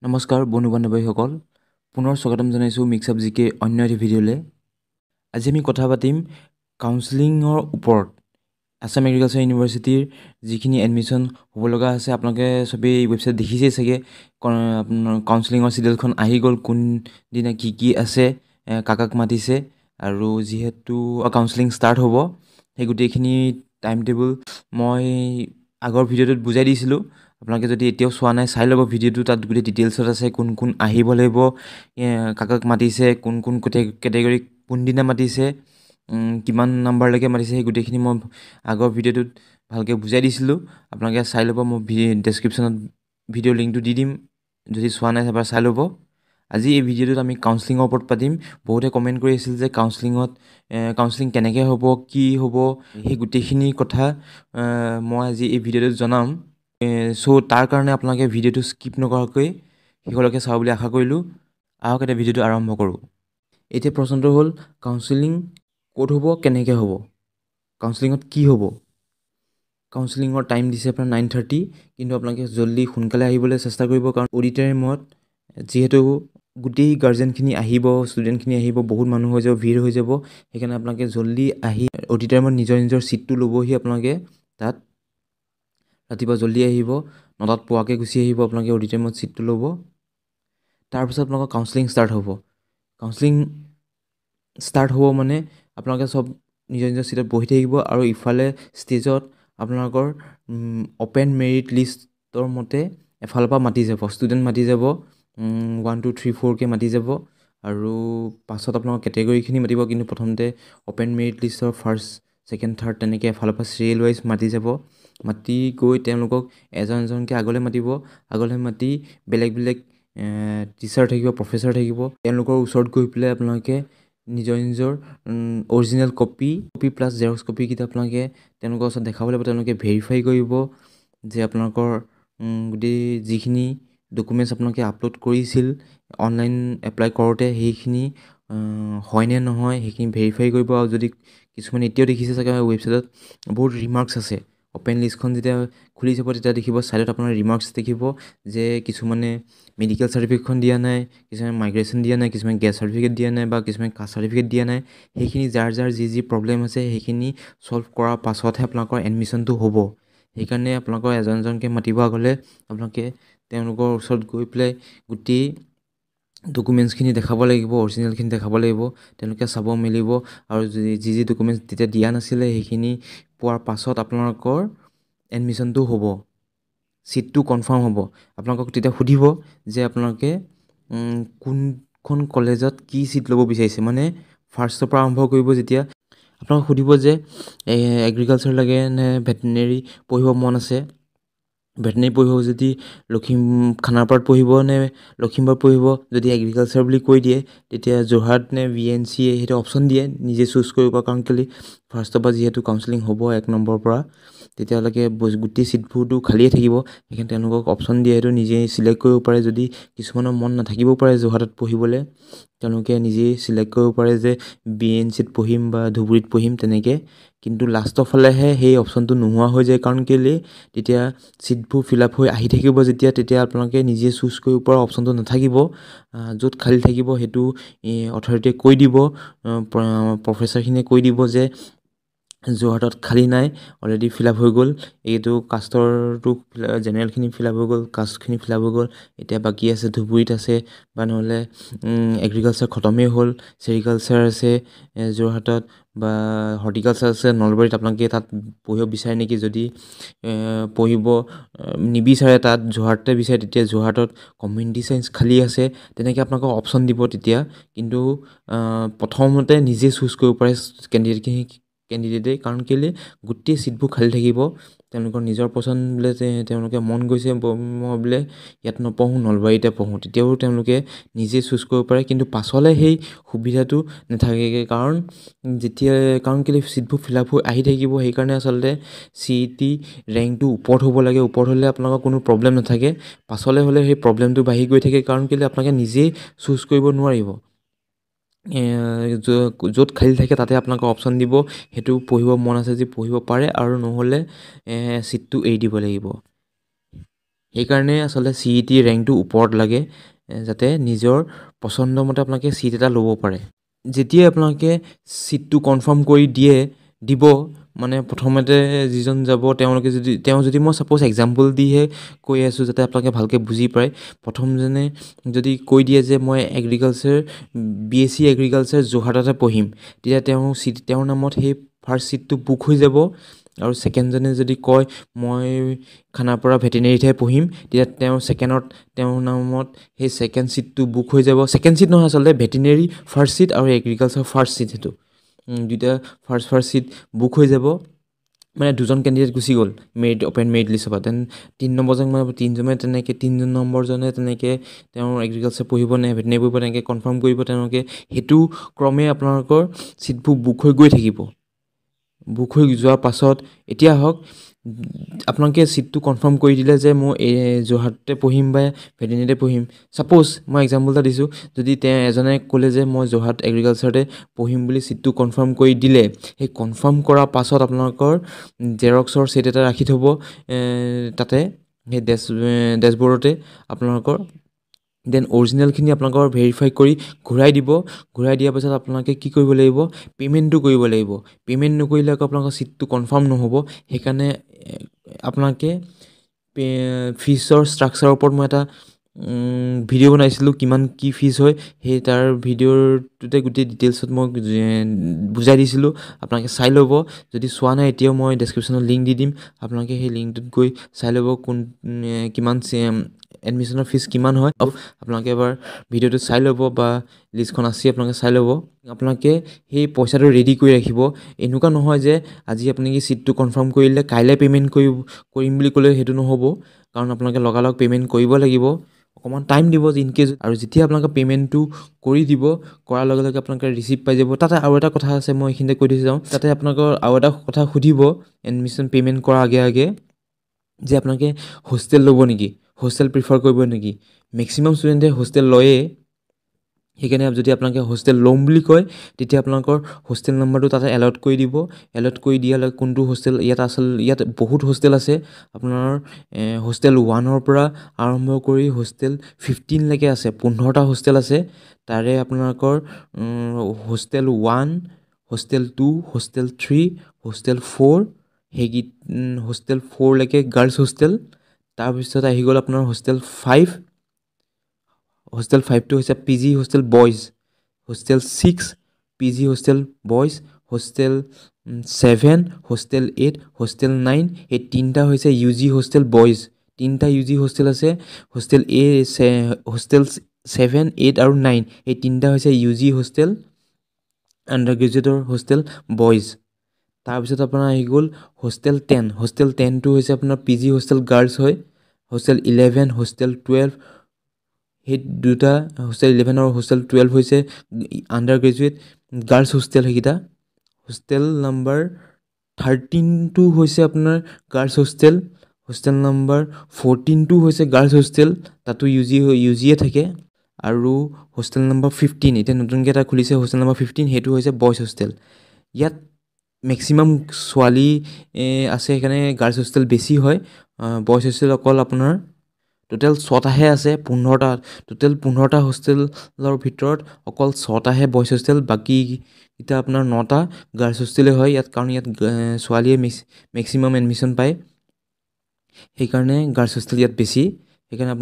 নমস্কাৰ বন্ধু বান্ধৱীসকল, পুনৰ স্বাগতম জনাইছোঁ মিক্স আপ জিকে অন্য এটি ভিডিঅ'লৈ। আজি আমি কথা পাতিম কাউন্সেলিঙৰ ওপৰত। আছাম এগ্ৰিকালচাৰ ইউনিভাৰ্চিটিৰ যিখিনি এডমিশ্যন হ'ব লগা আছে, আপোনালোকে চবেই এই ৱেবছাইট দেখিছেই চাগে। আপোনাৰ কাউন্সেলিঙৰ চিডিউলখন আহি গ'ল, কোনদিনা কি আছে, কাক মাতিছে, আৰু যিহেতু কাউন্সেলিং ষ্টাৰ্ট হ'ব, সেই গোটেইখিনি টাইম টেবুল মই আগৰ ভিডিঅ'টোত বুজাই দিছিলোঁ। আপোনালোকে যদি এতিয়াও চোৱা নাই চাই ল'ব ভিডিঅ'টো, তাত গোটেই ডিটেইলছত আছে, কোন আহিব লাগিব, কাক মাতিছে, কোন কেটেগৰীক কোনদিনা মাতিছে, কিমান নাম্বাৰলৈকে মাতিছে, সেই গোটেইখিনি মই আগৰ ভিডিঅ'টোত ভালকৈ বুজাই দিছিলোঁ। আপোনালোকে চাই ল'ব, মই ডেছক্ৰিপশ্যনত ভিডিঅ' লিংকটো দি দিম, যদি চোৱা নাই এবাৰ চাই ল'ব। আজি এই ভিডিঅ'টোত আমি কাউন্সেলিঙৰ ওপৰত পাতিম। বহুতে কমেণ্ট কৰি আছিল যে কাউন্সেলিং কেনেকৈ হ'ব, কি হ'ব, সেই গোটেইখিনি কথা মই আজি এই ভিডিঅ'টোত জনাম। চ' তাৰ কাৰণে আপোনালোকে ভিডিঅ'টো স্কিপ নকৰাকৈ শেষলৈকে চাওঁ বুলি আশা কৰিলোঁ। আহক এতিয়া ভিডিঅ'টো আৰম্ভ কৰোঁ। এতিয়া প্ৰশ্নটো হ'ল, কাউন্সেলিং ক'ত হ'ব, কেনেকৈ হ'ব, কাউন্সেলিঙত কি হ'ব। কাউন্সেলিঙৰ টাইম দিছে আপোনাৰ 9:30, কিন্তু আপোনালোকে জল্দি সোনকালে আহিবলৈ চেষ্টা কৰিব, কাৰণ অডিটৰিয়ামত যিহেতু গোটেই গাৰ্জেনখিনি আহিব, ষ্টুডেণ্টখিনি আহিব, বহুত মানুহ হৈ যাব, ভিৰ হৈ যাব। সেইকাৰণে আপোনালোকে জল্দি আহি অডিটৰিয়ামত নিজৰ ছিটটো ল'বহি। আপোনালোকে তাত ৰাতিপুৱা জল্দি আহিব, 9টাত পোৱাকৈ গুচি আহিব, আপোনালোকে অডিটৰিয়ামত ছিটটো ল'ব। তাৰপিছত আপোনালোকৰ কাউন্সেলিং ষ্টাৰ্ট হ'ব। কাউন্সেলিং ষ্টাৰ্ট হ'ব মানে আপোনালোকে চব নিজৰ ছিটত বহি থাকিব, আৰু ইফালে ষ্টেজত আপোনালোকৰ অ'পেন মেৰিট লিষ্টৰ মতে এফালৰ পৰা মাতি যাব, ষ্টুডেণ্ট মাতি যাব, 1 2 3 4কৈ মাতি যাব, আৰু পাছত আপোনালোকৰ কেটেগৰীখিনি মাতিব। কিন্তু প্ৰথমতে অ'পেন মেৰিট লিষ্টৰ ফাৰ্ষ্ট, ছেকেণ্ড, থাৰ্ড তেনেকৈ এফালৰ পৰা চিৰিয়েল ৱাইজ মাতি যাব। মাতি গৈ তেওঁলোকক এজনকৈ আগলৈ মাতি বেলেগ টিচাৰ থাকিব, প্ৰফেচাৰ থাকিব, তেওঁলোকৰ ওচৰত গৈ পেলাই আপোনালোকে নিজৰ অৰিজিনেল কপি প্লাছ জেৰক্স কপিকেইটা আপোনালোকে তেওঁলোকৰ ওচৰত দেখাব লাগিব। তেওঁলোকে ভেৰিফাই কৰিব যে আপোনালোকৰ গোটেই যিখিনি ডকুমেণ্টছ আপোনালোকে আপলোড কৰিছিল অনলাইন এপ্লাই কৰোঁতে, সেইখিনি হয়নে নহয় সেইখিনি ভেৰিফাই কৰিব। আৰু যদি কিছুমানে এতিয়াও দেখিছে চাগে ৱেবছাইটত বহুত ৰিমাৰ্কছ আছে। অ'পেন লিষ্টখন যেতিয়া খুলি যাব তেতিয়া দেখিব ছাইডত আপোনাৰ ৰিমাৰ্কছ দেখিব যে কিছুমানে মেডিকেল চাৰ্টিফিকেটখন দিয়া নাই, কিছুমানে মাইগ্ৰেশ্যন দিয়া নাই, কিছুমানে গেছ চাৰ্টিফিকেট দিয়া নাই, বা কিছুমানে কাষ্ট চাৰ্টিফিকেট দিয়া নাই। সেইখিনি যাৰ যি প্ৰব্লেম আছে সেইখিনি ছল্ভ কৰাৰ পাছতহে আপোনালোকৰ এডমিশ্যনটো হ'ব। সেইকাৰণে আপোনালোকৰ এজনকৈ মাতিব আগলৈ। আপোনালোকে তেওঁলোকৰ ওচৰত গৈ পেলাই গোটেই ডকুমেণ্টছখিনি দেখাব লাগিব, অৰিজিনেলখিনি দেখাব লাগিব। তেওঁলোকে চাব মেলিব, আৰু যি ডকুমেণ্টছ তেতিয়া দিয়া নাছিলে সেইখিনি পোৱাৰ পাছত আপোনালোকৰ এডমিশ্যনটো হ'ব, ছিটটো কনফাৰ্ম হ'ব। আপোনালোকক তেতিয়া সুধিব যে আপোনালোকে কোনখন কলেজত কি ছিট ল'ব বিচাৰিছে, মানে ফাৰ্ষ্টৰ পৰা আৰম্ভ কৰিব। যেতিয়া আপোনালোকক সুধিব যে এগ্ৰিকালচাৰ লাগে নে ভেটেনেৰী পঢ়িব মন আছে, ভেটেনেৰী পঢ়িব যদি খানাপাৰাত পঢ়িব নে লখিমপুৰত পঢ়িব। যদি এগ্ৰিকালচাৰ বুলি কৈ দিয়ে তেতিয়া যোৰহাট নে VNC সেইটো অপশ্যন দিয়ে, নিজে চুজ কৰিব। কাৰণ কেলৈ ফাৰ্ষ্টৰ পৰা যিহেতু কাউন্সেলিং হ'ব 1 নম্বৰৰ পৰা, তেতিয়ালৈকে গোটেই ছিটবোৰতো খালিয়ে থাকিব। সেইকাৰণে তেওঁলোকক অপশ্যন দিয়ে, সেইটো নিজেই চিলেক্ট কৰিব পাৰে। যদি কিছুমানৰ মন নাথাকিবও পাৰে যোৰহাটত পঢ়িবলৈ, তেওঁলোকে নিজেই চিলেক্ট কৰিব পাৰে যে BNCত পঢ়িম বা ধুবুৰীত পঢ়িম তেনেকৈ। কিন্তু লাষ্টৰ ফালেহে সেই অপশ্যনটো নোহোৱা হৈ যায়। কাৰণ কেলৈ তেতিয়া ছিটবোৰ ফিল আপ হৈ আহি থাকিব তেতিয়া আপোনালোকে নিজে চুজ কৰিব পৰা অপশ্যনটো নাথাকিব। য'ত খালী থাকিব সেইটো অথৰিটিয়ে কৈ দিব, প্ৰফেচাৰখিনিয়ে কৈ দিব যে যোৰহাটত খালী নাই, অলৰেডি ফিল আপ হৈ গ'ল, এইটো কাষ্টৰটো জেনেৰেলখিনি ফিল আপ হৈ গ'ল, কাষ্টখিনি ফিল আপ হৈ গ'ল, এতিয়া বাকী আছে ধুবুৰীত আছে, বা নহ'লে এগ্ৰিকালচাৰ খতমেই হ'ল, ছেৰিকালচাৰ আছে যোৰহাটত, বা হৰ্টিকালচাৰ আছে নলবাৰীত। আপোনালোকে তাত পঢ়িব বিচাৰে নেকি? যদি পঢ়িব নিবিচাৰে, তাত যোৰহাটতে বিচাৰে, তেতিয়া যোৰহাটত কমিউনিটি চায়েন্স খালী আছে, তেনেকৈ আপোনালোকক অপশ্যন দিব তেতিয়া। কিন্তু প্ৰথমতে নিজে চুজ কৰিব পাৰে কেণ্ডিডেটে। কাৰণ কেলৈ গোটেই ছিটবোৰ খালী থাকিব, তেওঁলোকৰ নিজৰ পচন্দ বোলে তেওঁলোকে মন গৈছে মই বোলে ইয়াত নপঢ়োঁ, নলবাৰীতে পঢ়োঁ, তেতিয়াও তেওঁলোকে নিজে চুজ কৰিব পাৰে। কিন্তু পাছলৈ সেই সুবিধাটো নাথাকেগৈ, কাৰণ কেলৈ ছিটবোৰ ফিল আপ হৈ আহি থাকিব। সেইকাৰণে আচলতে CET ৰেংকটো ওপৰত হ'ব লাগে। ওপৰত হ'লে আপোনালোকৰ কোনো প্ৰব্লেম নাথাকে, পাছলৈ হ'লে সেই প্ৰব্লেমটো বাঢ়ি গৈ থাকে। কাৰণ কেলৈ আপোনালোকে নিজেই চুজ কৰিব নোৱাৰিব, য'ত খালী থাকে তাতে আপোনালোকক অপশ্যন দিব, সেইটো পঢ়িব মন আছে যদি পঢ়িব পাৰে, আৰু নহ'লে ছিটটো এৰি দিব লাগিব। সেইকাৰণে আচলতে CET ৰেংকটো ওপৰত লাগে যাতে নিজৰ পছন্দ মতে আপোনালোকে চিট এটা ল'ব পাৰে যেতিয়া আপোনালোকে চিটটো কনফাৰ্ম কৰি দিব মানে প্ৰথমতে যিজন যাব তেওঁলোকে যদি মই সাপোজ এক্সাম্পল দিহে কৈ আছোঁ যাতে আপোনালোকে ভালকৈ বুজি পায় প্ৰথমজনে যদি কৈ দিয়ে যে মই এগ্ৰিকালচাৰ BSc এগ্ৰিকালচাৰ যোৰহাটতে পঢ়িম তেতিয়া তেওঁৰ নামত সেই ফাৰ্ষ্ট চিটটো বুক হৈ যাব আৰু সেকেণ্ডজনে যদি কয় মই খানাপাৰা ভেটেনেৰীতহে পঢ়িম তেতিয়া তেওঁৰ নামত সেই সেকেণ্ড চিটটো বুক হৈ যাব সেকেণ্ড চিট নহয় আচলতে ভেটেনেৰী ফাৰ্ষ্ট চিট আৰু এগ্ৰিকালচাৰ ফাৰ্ষ্ট চিট সেইটো দুটা ফাৰ্ষ্ট চিট বুক হৈ যাব মানে দুজন কেণ্ডিডেট গুচি গ'ল অপেন মেৰিট লিষ্টৰ পৰা দেন 3 নম্বৰজন মানে তিনিজন নম্বৰজনে তেনেকৈ তেওঁৰ এগ্ৰিকালচাৰ পঢ়িব নে ভেটেনেৰী পঢ়িব তেনেকৈ কনফাৰ্ম কৰিব তেওঁলোকে সেইটো ক্ৰমে আপোনালোকৰ চিটবোৰ বুক হৈ গৈ থাকিব বুক হৈ যোৱাৰ পাছত এতিয়া হওক আপোনালোকে চিটটো কনফাৰ্ম কৰি দিলে যে মই যোৰহাটতে পঢ়িম বা ভেটেনেৰীতে পঢ়িম সাপোজ মই এক্সাম্পল এটা দিছোঁ যদি এজনে ক'লে যে মই যোৰহাট এগ্ৰিকালচাৰতে পঢ়িম বুলি চিটটো কনফাৰ্ম কৰি দিলে সেই কনফাৰ্ম কৰাৰ পাছত আপোনালোকৰ জেৰক্সৰ ছেট এটা ৰাখি থ'ব তাতে সেই ডেছবৰ্ডতে আপোনালোকৰ দেন অৰিজিনেলখিনি আপোনালোকৰ ভেৰিফাই কৰি ঘূৰাই দিয়াৰ পাছত আপোনালোকে কি কৰিব লাগিব পে'মেণ্টটো কৰিব লাগিব পে'মেণ্ট নকৰিলে আকৌ আপোনালোকৰ চিটটো কনফাৰ্ম নহ'ব সেইকাৰণে আপোনালোকে ফিজৰ ষ্ট্ৰাকচাৰৰ ওপৰত মই এটা ভিডিঅ' বনাইছিলোঁ কিমান কি ফিজ হয় সেই তাৰ ভিডিঅ'টোতে গোটেই ডিটেইলছত মই বুজাই দিছিলোঁ আপোনালোকে চাই ল'ব যদি চোৱা নাই এতিয়াও মই ডেছক্ৰিপশ্যনত লিংক দি দিম আপোনালোকে সেই লিংকটোত গৈ চাই ল'ব কিমান এডমিশ্যনৰ ফিজ কিমান হয় আপোনালোকে এবাৰ ভিডিঅ'টো চাই ল'ব বা লিষ্টখন আছে আপোনালোকে চাই ল'ব আপোনালোকে সেই পইচাটো ৰেডি কৰি ৰাখিব এনেকুৱা নহয় যে আজি আপোনালোকে চিটটো কনফাৰ্ম কৰিলে কাইলৈ পে'মেণ্ট কৰিম বুলি ক'লে সেইটো নহ'ব কাৰণ আপোনালোকে লগালগ পে'মেণ্ট কৰিব লাগিব অকণমান টাইম দিব ইনকেছ আৰু যেতিয়া আপোনালোকে পে'মেণ্টটো কৰি দিব কৰাৰ লগে লগে আপোনালোকে ৰিচিপ্ট পাই যাব তাতে আৰু এটা কথা আছে মই এইখিনিতে কৈ দিছোঁ যাওঁ তাতে আপোনালোকৰ আৰু এটা কথা সুধিব এডমিশ্যন পে'মেণ্ট কৰাৰ আগে যে আপোনালোকে হোষ্টেল ল'ব নেকি হোষ্টেল প্ৰিফাৰ কৰিব নেকি মেক্সিমাম ষ্টুডেণ্টে হোষ্টেল লয়েই সেইকাৰণে যদি আপোনালোকে হোষ্টেল ল'ম বুলি কয় তেতিয়া আপোনালোকৰ হোষ্টেল নম্বৰটো তাতে এলট কৰি দিব এলট কৰি দিয়ালৈ কোনটো হোষ্টেল ইয়াত বহুত হোষ্টেল আছে আপোনাৰ হোষ্টেল 1ৰ পৰা আৰম্ভ কৰি হোষ্টেল 15লৈকে আছে 15টা হোষ্টেল আছে তাৰে আপোনালোকৰ hostel 1 hostel 2 hostel 3 hostel 4 hostel 4লৈকে গাৰ্লছ হোষ্টেল তাৰপিছত আহি গ'ল আপোনাৰ হোষ্টেল 5 হোষ্টেল 5টো হৈছে PG hostel boys hostel 6 PG hostel boys hostel 7 hostel 8 hostel 9 এই তিনিটা হৈছে UG হোষ্টেল বইজ তিনিটা UG হোষ্টেল আছে হোষ্টেল হোষ্টেল 7 8 আৰু 9 এই তিনিটা হৈছে UG হোষ্টেল আণ্ডাৰ গ্ৰেজুৱেটৰ হোষ্টেল বইজ তাৰপিছত আপোনাৰ আহি গ'ল হোষ্টেল 10টো হৈছে আপোনাৰ PG হোষ্টেল গাৰ্লছ হয় হোষ্টেল 11 হোষ্টেল 12 সেই দুটা হোষ্টেল 11 আৰু হোষ্টেল 12 হৈছে আণ্ডাৰ গ্ৰেজুৱেট গাৰ্লছ হোষ্টেল সেইকেইটা হোষ্টেল নাম্বাৰ 13টো হৈছে আপোনাৰ গাৰ্লছ হোষ্টেল নাম্বাৰ 14টো হৈছে গাৰ্লছ হোষ্টেল তাতো UGয়ে থাকে আৰু হোষ্টেল নাম্বাৰ 15 এতিয়া নতুনকৈ এটা খুলিছে হোষ্টেল নাম্বাৰ 15 সেইটো হৈছে বইজ হোষ্টেল ইয়াত মেক্সিমাম ছোৱালী আছে সেইকাৰণে গাৰ্লছ হোষ্টেল বেছি হয় বইজ হোষ্টেল অকল আপোনাৰ টোটেল 6টাহে আছে 15টা হোষ্টেলৰ ভিতৰত অকল 6টাহে বইজ হোষ্টেল বাকীকেইটা আপোনাৰ 9টা গাৰ্লছ হোষ্টেলে হয় ইয়াত কাৰণ ইয়াত ছোৱালীয়ে মেক্সিমাম এডমিশ্যন পায় সেইকাৰণে গাৰ্লছ হোষ্টেল ইয়াত বেছি সেইকাৰণে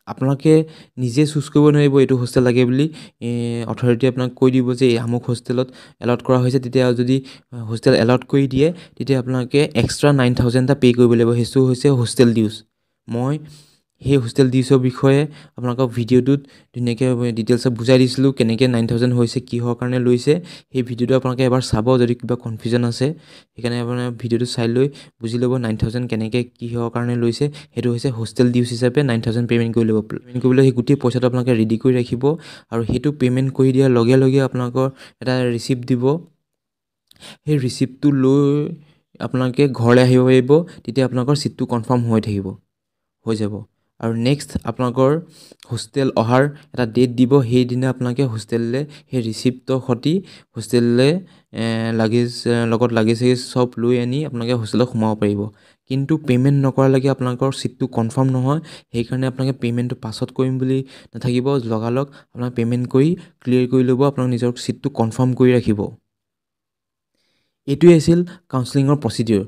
আপোনালোকে নিজে চুজ কৰিব নোৱাৰিব এইটো হোষ্টেল লাগে বুলি অথৰিটি আপোনাক কৈ দিব যে এই আমুক হোষ্টেলত এলট কৰা হৈছে তেতিয়া যদি হোষ্টেল এলট কৰি দিয়ে তেতিয়া আপোনালোকে এক্সট্ৰা 9,000 এটা পে' কৰিব লাগিব সেইটো হৈছে হোষ্টেল ডিউজ মই সেই হোষ্টেল ডিউজৰ বিষয়ে আপোনালোকক ভিডিঅ'টোত ধুনীয়াকৈ ডিটেইলছত বুজাই দিছিলোঁ কেনেকৈ 9,000 হৈছে কিহৰ কাৰণে লৈছে সেই ভিডিঅ'টো আপোনালোকে এবাৰ চাব যদি কিবা কনফিউজন আছে সেইকাৰণে আপোনাৰ ভিডিঅ'টো চাই লৈ বুজি ল'ব 9,000 কেনেকৈ কিহৰ কাৰণে লৈছে সেইটো হৈছে হোষ্টেল ডিউজ হিচাপে 9,000 পে'মেণ্ট কৰি ল'ব পে'মেণ্ট কৰিবলৈ সেই গোটেই পইচাটো আপোনালোকে ৰেডি কৰি ৰাখিব আৰু সেইটো পে'মেণ্ট কৰি দিয়াৰ লগে লগে আপোনালোকৰ এটা ৰিচিপ্ট দিব সেই ৰিচিপ্টটো লৈ আপোনালোকে ঘৰলৈ আহিব পাৰিব তেতিয়া আপোনালোকৰ চিটটো কনফাৰ্ম হৈ যাব আৰু নেক্সট আপোনালোকৰ হোষ্টেল অহাৰ এটা ডেট দিব সেইদিনা আপোনালোকে হোষ্টেললৈ সেই ৰিচিপ্টৰ সৈতে হোষ্টেললৈ লাগেজ চব লৈ আনি আপোনালোকে হোষ্টেলত সোমাব পাৰিব কিন্তু পে'মেণ্ট নকৰালৈকে আপোনালোকৰ ছিটটো কনফাৰ্ম নহয়। সেইকাৰণে আপোনালোকে পে'মেণ্টটো পাছত কৰিম বুলি নাথাকিব, লগালগ আপোনালোকে পে'মেণ্ট কৰি ক্লিয়াৰ কৰি ল'ব, আপোনালোকৰ নিজৰ ছিটটো কনফাৰ্ম কৰি ৰাখিব। এইটোৱে আছিল কাউন্সেলিঙৰ প্ৰচিডিউৰ।